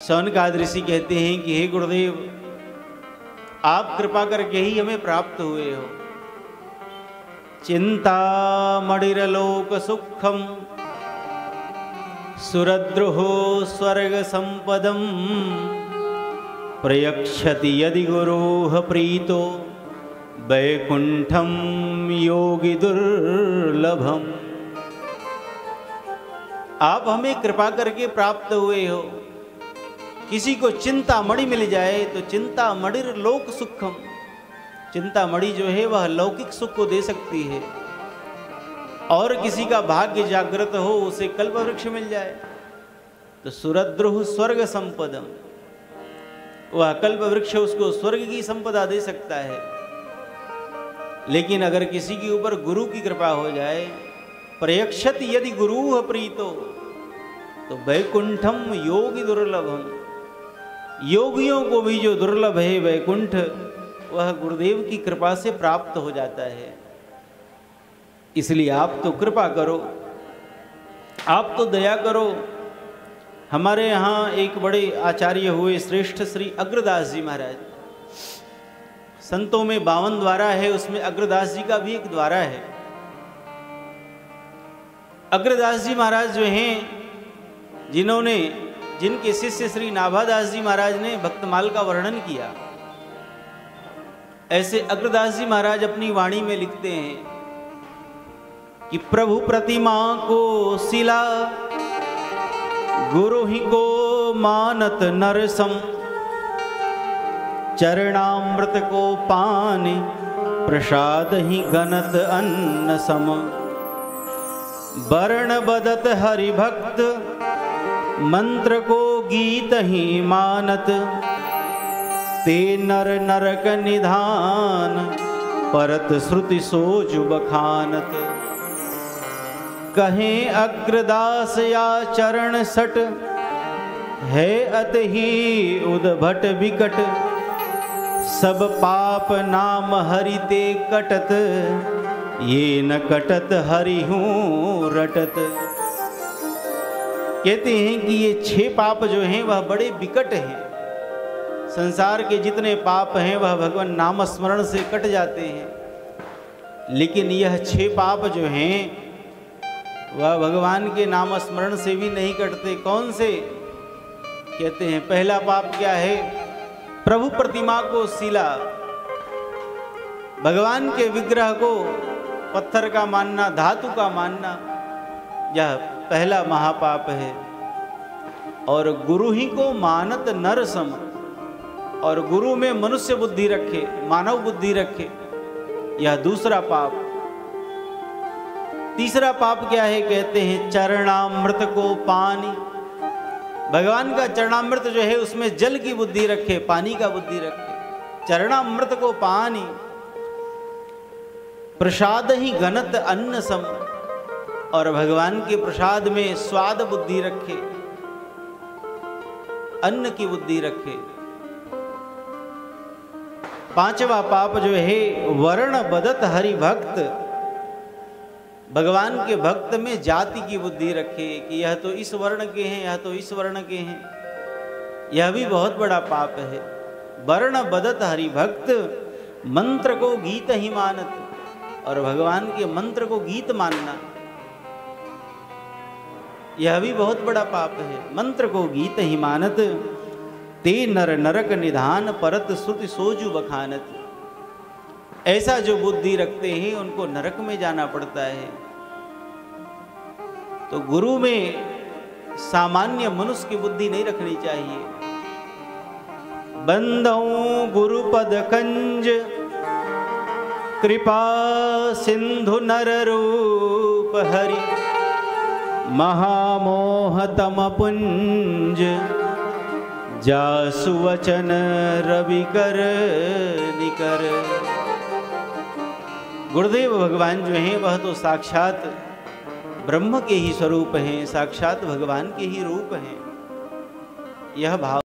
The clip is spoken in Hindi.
शौनकादि ऋषि कहते हैं कि हे गुरुदेव, आप कृपा करके ही हमें प्राप्त हुए हो। चिंता मणिरलोक सुखम सुरद्रुहो स्वर्ग संपदम प्रयक्षति यदि गुरोः प्रीतो वैकुंठम योगी दुर्लभम। आप हमें कृपा करके प्राप्त हुए हो। किसी को चिंता मणि मिल जाए तो चिंता मणिर लोक सुखम, चिंता मणि जो है वह लौकिक सुख को दे सकती है। और किसी का भाग्य जागृत हो उसे कल्प वृक्ष मिल जाए तो सुरद्रुह स्वर्ग संपदम, वह कल्प वृक्ष उसको स्वर्ग की संपदा दे सकता है। लेकिन अगर किसी के ऊपर गुरु की कृपा हो जाए, प्रयक्षत यदि गुरु प्रीतो तो वैकुंठम योगी दुर्लभम, योगियों को भी जो दुर्लभ है वैकुंठ, वह गुरुदेव की कृपा से प्राप्त हो जाता है। इसलिए आप तो कृपा करो, आप तो दया करो। हमारे यहाँ एक बड़े आचार्य हुए श्रेष्ठ श्री अग्रदास जी महाराज, संतों में 52 द्वारा है, उसमें अग्रदास जी का भी एक द्वारा है। अग्रदास जी महाराज जो हैं, जिनके शिष्य श्री नाभादास जी महाराज ने भक्तमाल का वर्णन किया, ऐसे अग्रदास जी महाराज अपनी वाणी में लिखते हैं कि प्रभु प्रतिमा को शिला गुरु ही को मानत नरसम, चरणामृत को पानी प्रसाद ही गनत अन्न सम, वर्ण बदत हरि भक्त मंत्र को गीत ही मानत, ते नर नरक निधान परत श्रुति सोजु बखानत। कहें अग्रदास या चरण सट है अत ही उद्भट विकट, सब पाप नाम हरि ते कटत, ये न कटत हरि हूँ रटत। कहते हैं कि ये 6 पाप जो हैं वह बड़े विकट हैं। संसार के जितने पाप हैं वह भगवान नाम स्मरण से कट जाते हैं, लेकिन यह 6 पाप जो हैं वह भगवान के नाम स्मरण से भी नहीं कटते। कौन से? कहते हैं पहला पाप क्या है? प्रभु प्रतिमा को शिला, भगवान के विग्रह को पत्थर का मानना, धातु का मानना, यह पहला महापाप है। और गुरु ही को मानत नर सम, और गुरु में मनुष्य बुद्धि रखे, मानव बुद्धि रखे, यह दूसरा पाप। तीसरा पाप क्या है? कहते हैं चरणामृत को पानी, भगवान का चरणामृत जो है उसमें जल की बुद्धि रखे, पानी का बुद्धि रखे। चरणामृत को पानी प्रसाद ही गनत अन्न सम, और भगवान के प्रसाद में स्वाद बुद्धि रखे, अन्न की बुद्धि रखे। पांचवा पाप जो है वर्ण बदत हरि भक्त, भगवान के भक्त में जाति की बुद्धि रखे कि यह तो इस वर्ण के हैं, यह तो इस वर्ण के हैं, यह भी बहुत बड़ा पाप है। वर्ण बदत हरि भक्त मंत्र को गीत ही मानत, और भगवान के मंत्र को गीत मानना, यह भी बहुत बड़ा पाप है। मंत्र को गीत ही मानत, ते नर नरक निधान परत श्रुति सोजु बखानत। ऐसा जो बुद्धि रखते हैं उनको नरक में जाना पड़ता है। तो गुरु में सामान्य मनुष्य की बुद्धि नहीं रखनी चाहिए। बंदऊ गुरु पद कंज कृपा सिंधु नर रूप हरि, महामोह तम पुंज जासु वचन रवि कर निकर। गुरुदेव भगवान जो हैं वह तो साक्षात ब्रह्म के ही स्वरूप हैं, साक्षात भगवान के ही रूप हैं। यह भाव